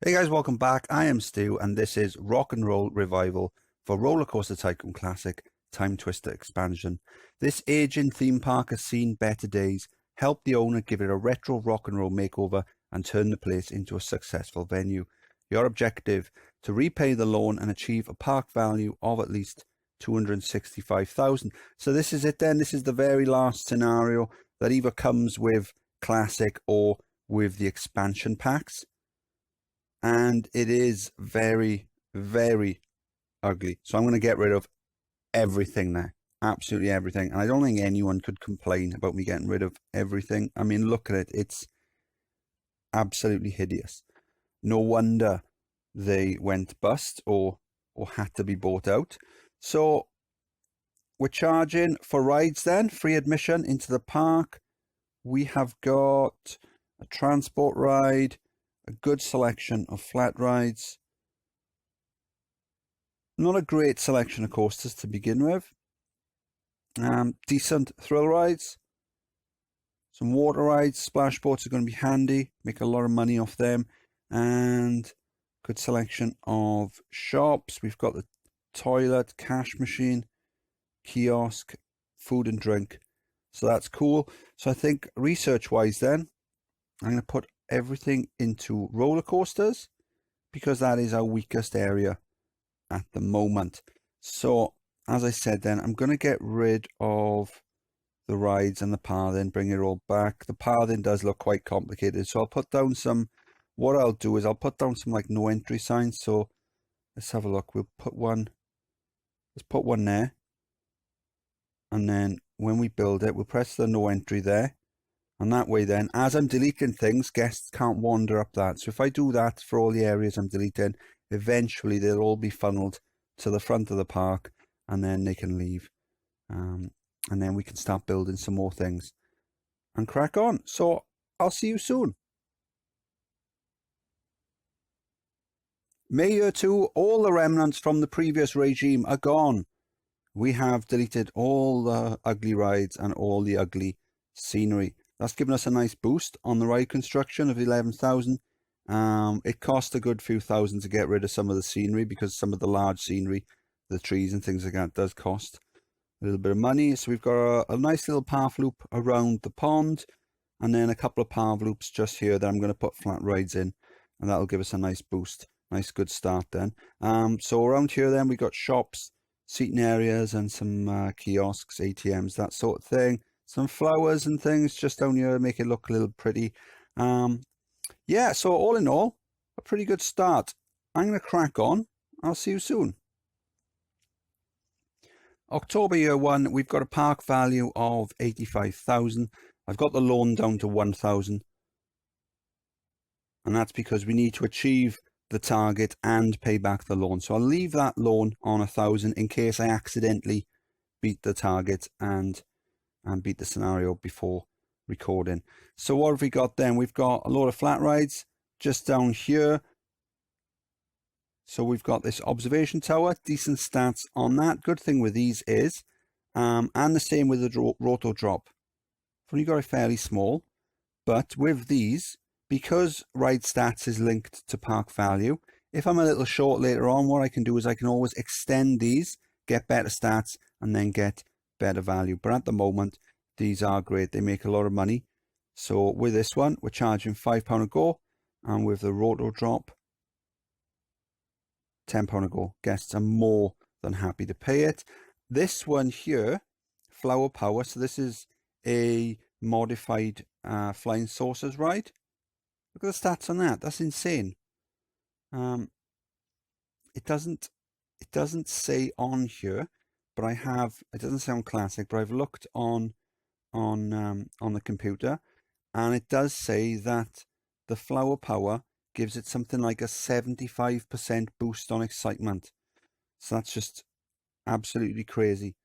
Hey guys, welcome back. I am Stu and this is Rock and Roll Revival for Roller Coaster Tycoon Classic Time Twister Expansion. This aging theme park has seen better days. Help the owner give it a retro rock and roll makeover and turn the place into a successful venue. Your objective: to repay the loan and achieve a park value of at least 265,000. So this is it then. This is the very last scenario that either comes with Classic or with the expansion packs. And it is very, very ugly. So I'm going to get rid of everything there. Absolutely everything. And I don't think anyone could complain about me getting rid of everything. I mean, look at it. It's absolutely hideous. No wonder they went bust or had to be bought out. So we're charging for rides then. Free admission into the park. We have got a transport ride, a good selection of flat rides. Not a great selection of coasters to begin with. Decent thrill rides. Some water rides. Splash boats are going to be handy. Make a lot of money off them. And good selection of shops. We've got the toilet, cash machine, kiosk, food and drink. So that's cool. So I think research-wise then, I'm going to put everything into roller coasters because that is our weakest area at the moment. So as I said then, I'm going to get rid of the rides and the pathing, bring it all back. The pathing does look quite complicated, so I'll put down some, what I'll do is I'll put down some like no entry signs. So let's have a look. We'll put one, let's put one there, and then when we build it, we'll press the no entry there. And that way then, as I'm deleting things, guests can't wander up that. So if I do that for all the areas I'm deleting, eventually they'll all be funneled to the front of the park and then they can leave. And then we can start building some more things and crack on. So I'll see you soon. May year 2, all the remnants from the previous regime are gone. We have deleted all the ugly rides and all the ugly scenery. That's given us a nice boost on the ride construction of 11,000. It cost a good few thousand to get rid of some of the scenery because some of the large scenery, the trees and things like that, does cost a little bit of money. So we've got a nice little path loop around the pond and then a couple of path loops just here that I'm going to put flat rides in, and that'll give us a nice boost. Nice good start then. So around here then we got shops, seating areas and some kiosks, ATMs, that sort of thing. Some flowers and things just down here, make it look a little pretty. Yeah, so all in all, a pretty good start. I'm going to crack on. I'll see you soon. October year 1, we've got a park value of 85,000. I've got the loan down to 1,000. And that's because we need to achieve the target and pay back the loan. So I'll leave that loan on 1,000 in case I accidentally beat the target and beat the scenario before recording. So what have we got then? We've got a load of flat rides just down here. So we've got this observation tower, decent stats on that. Good thing with these is, and the same with the roto drop. I've only got it fairly small, but with these, because ride stats is linked to park value, if I'm a little short later on, what I can do is I can always extend these, get better stats, and then get better value. But at the moment, these are great. They make a lot of money. So with this one, we're charging £5 a go, and with the roto drop, £10 a go. Guests are more than happy to pay it. This one here, Flower Power. So this is a modified flying saucers ride. Look at the stats on that. That's insane. It doesn't say on here, but I have, it doesn't sound classic, but I've looked on the computer, and it does say that the Flower Power gives it something like a 75% boost on excitement. So that's just absolutely crazy.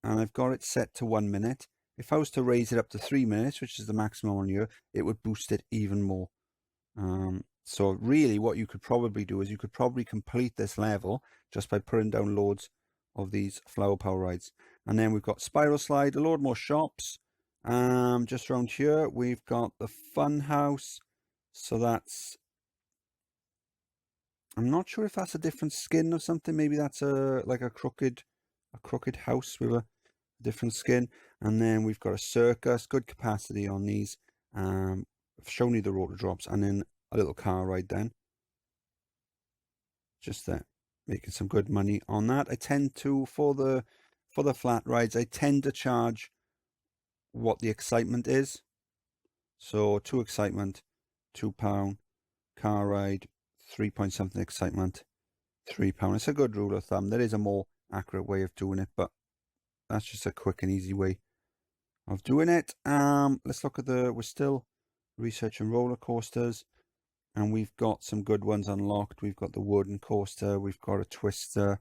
And I've got it set to 1 minute. If I was to raise it up to 3 minutes, which is the maximum on here, it would boost it even more. So really what you could probably do is you could probably complete this level just by putting down loads of these Flower Power rides. And then we've got Spiral Slide, a load more shops. Just around here we've got the Fun House. So that's I'm not sure if that's a different skin or something. Maybe that's like a crooked house with a different skin. And then we've got a circus, good capacity on these. I've shown you the rotor drops, and then a little car ride then. Just there, making some good money on that. I tend to, for the flat rides, I tend to charge what the excitement is. So 2 excitement, £2. Car ride, 3 point something excitement, £3. It's a good rule of thumb. There is a more accurate way of doing it, but that's just a quick and easy way of doing it. Let's look at we're still researching roller coasters, and we've got some good ones unlocked. We've got the wooden coaster, we've got a twister,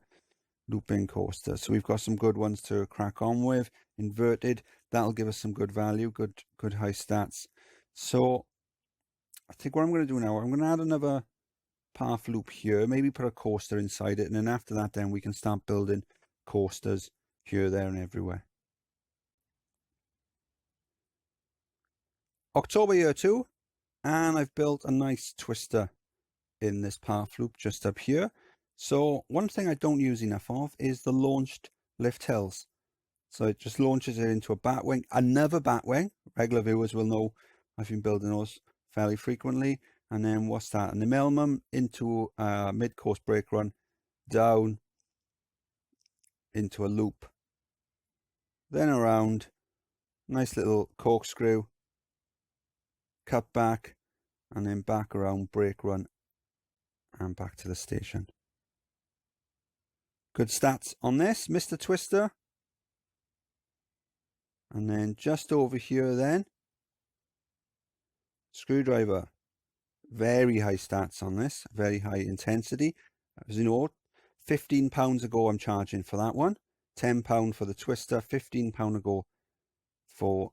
looping coaster. So we've got some good ones to crack on with. Inverted, that'll give us some good value, good high stats. So I think what I'm going to do now, I'm going to add another path loop here, maybe put a coaster inside it, and then after that then we can start building coasters here, there and everywhere. October year 2, and I've built a nice twister in this path loop just up here. So one thing I don't use enough of is the launched lift hills. So it just launches it into a batwing, another batwing. Regular viewers will know I've been building those fairly frequently. And then what's that? An minimum into a mid-course brake run, down into a loop, then around, nice little corkscrew, cut back, and then back around, brake run, and back to the station. Good stats on this, Mr. Twister. And then just over here then, screwdriver. Very high stats on this, very high intensity. As you know, £15 a go I'm charging for that one, £10 for the twister, £15 a go for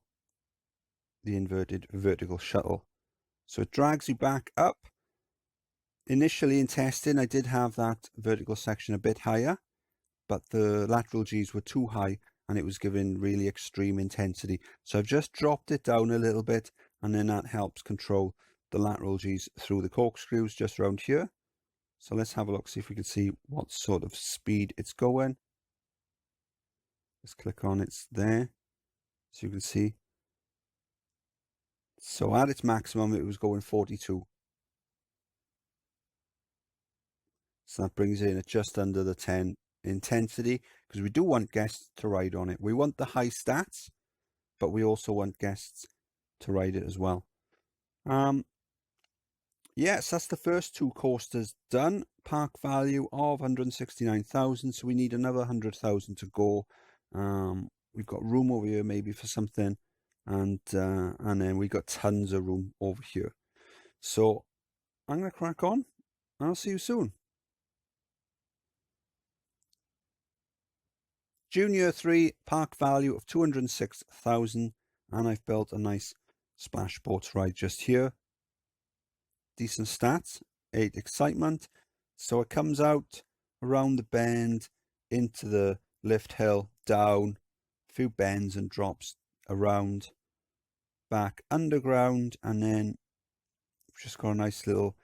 the inverted vertical shuttle. So it drags you back up. Initially in testing, I did have that vertical section a bit higher, but the lateral Gs were too high and it was giving really extreme intensity. So I've just dropped it down a little bit, and then that helps control the lateral Gs through the corkscrews just around here. So let's have a look, see if we can see what sort of speed it's going. Let's click on it's there, so you can see. So at its maximum, it was going 42. So that brings it in at just under the 10 intensity, because we do want guests to ride on it. We want the high stats, but we also want guests to ride it as well. Yes, that's the first 2 coasters done. Park value of 169,000, so we need another 100,000 to go. We've got room over here maybe for something, and then we got tons of room over here. So I'm gonna crack on. I'll see you soon. Junior 3, park value of 206,000, and I've built a nice splash boat ride just here. Decent stats, 8 excitement. So it comes out around the bend into the lift hill, down, a few bends and drops around, back underground, and then we've just got a nice little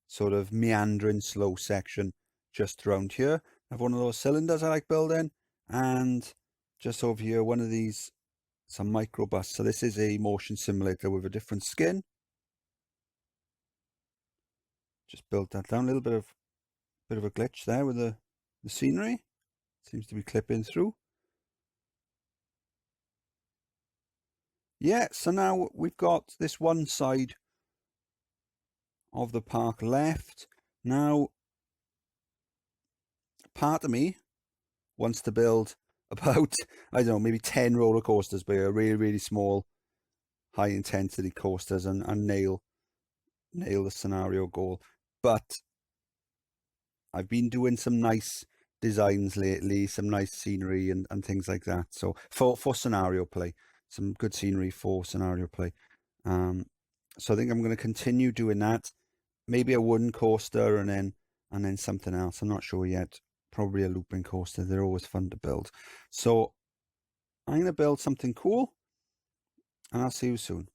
sort of meandering slow section just around here. I have one of those cylinders I like building, and just over here, one of these, some microbus. So this is a motion simulator with a different skin. Just built that down. A little bit of a glitch there with the scenery. Seems to be clipping through. Yeah, so now we've got this one side of the park left. Now, part of me wants to build about, I don't know, maybe 10 roller coasters, but really, really small, high intensity coasters, and nail the scenario goal. But I've been doing some nice designs lately, some nice scenery and things like that. So for scenario play, some good scenery for scenario play. So I think I'm going to continue doing that. Maybe a wooden coaster and then something else. I'm not sure yet. Probably a looping coaster. They're always fun to build. So I'm going to build something cool, and I'll see you soon.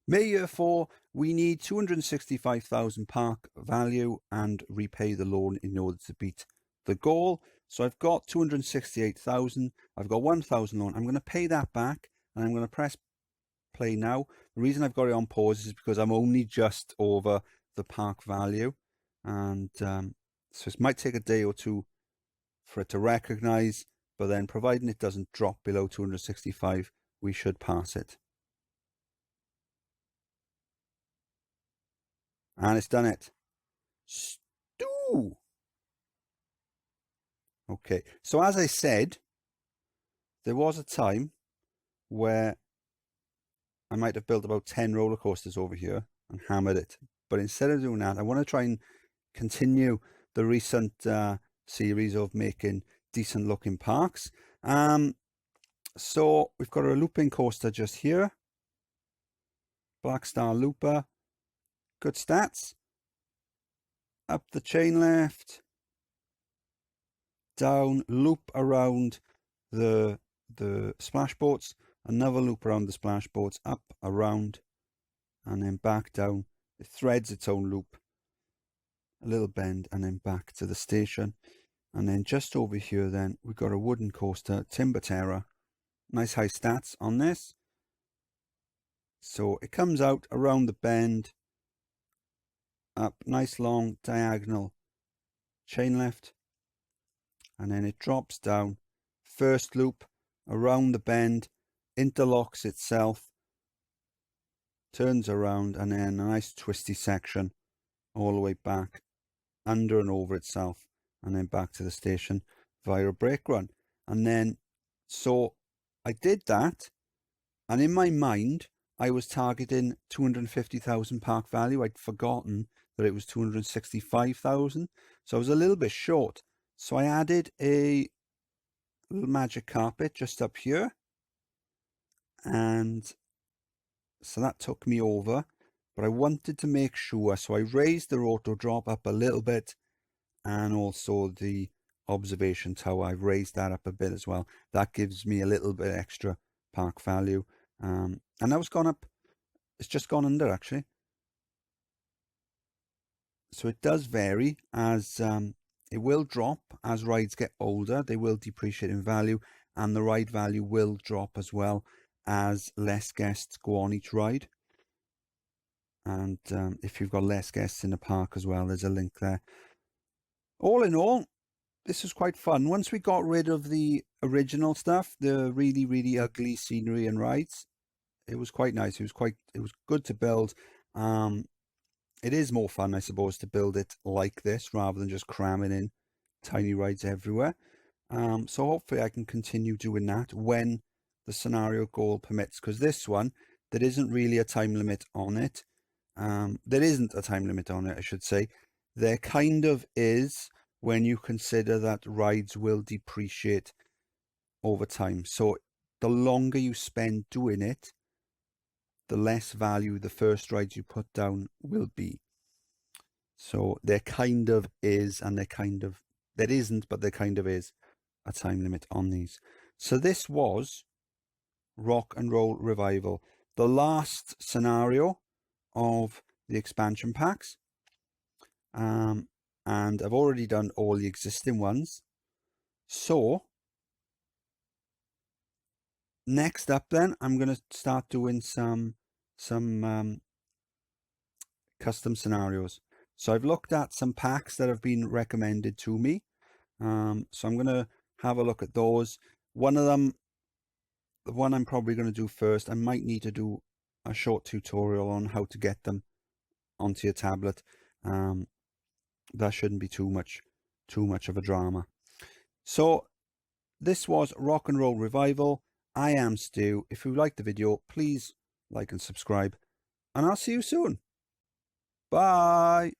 May year 4, we need 265,000 park value and repay the loan in order to beat the goal. So I've got 268,000. I've got 1,000 loan. I'm going to pay that back, and I'm going to press play now. The reason I've got it on pause is because I'm only just over the park value, and so it might take a day or two for it to recognize, but then providing it doesn't drop below 265, we should pass it. And it's done it. Stew. Okay, so as I said, there was a time where I might have built about 10 roller coasters over here and hammered it. But instead of doing that, I want to try and continue the recent series of making decent looking parks. So we've got a looping coaster just here. Black Star Looper. Good stats. Up the chain left. Down, loop around the splash boats. Another loop around the splash boats. Up, around, and then back down. It threads its own loop. A little bend, and then back to the station. And then just over here then, we've got a wooden coaster, Timber Terror. Nice high stats on this. So it comes out around the bend, up, nice long diagonal chain left, and then it drops down, first loop around the bend, interlocks itself, turns around, and then a nice twisty section all the way back, under and over itself, and then back to the station via a brake run. And then, so I did that, and in my mind, I was targeting 250,000 park value. I'd forgotten that it was 265,000. So I was a little bit short. So I added a little magic carpet just up here. And so that took me over. But I wanted to make sure. So I raised the rotor drop up a little bit. And also the observation tower, I've raised that up a bit as well. That gives me a little bit extra park value. And that was gone up. It's just gone under actually. So it does vary as it will drop as rides get older. They will depreciate in value, and the ride value will drop as well as less guests go on each ride. And if you've got less guests in the park as well, there's a link there. All in all, this was quite fun. Once we got rid of the original stuff, the really, really ugly scenery and rides, it was quite nice. It was good to build. It is more fun, I suppose, to build it like this rather than just cramming in tiny rides everywhere. So hopefully I can continue doing that when the scenario goal permits, because this one, there isn't really a time limit on it. There isn't a time limit on it, I should say. There kind of is when you consider that rides will depreciate over time. So the longer you spend doing it, the less value the first rides you put down will be. So there kind of is, and there isn't, but there kind of is a time limit on these. So this was Rock and Roll Revival, the last scenario of the expansion packs. And I've already done all the existing ones. So next up then, I'm going to start doing some custom scenarios. So I've looked at some packs that have been recommended to me. So I'm going to have a look at those. One of them, the one I'm probably going to do first, I might need to do a short tutorial on how to get them onto your tablet. That shouldn't be too much of a drama. So this was Rock and Roll Revival. I am Stu. If you liked the video, please like and subscribe, and I'll see you soon. Bye.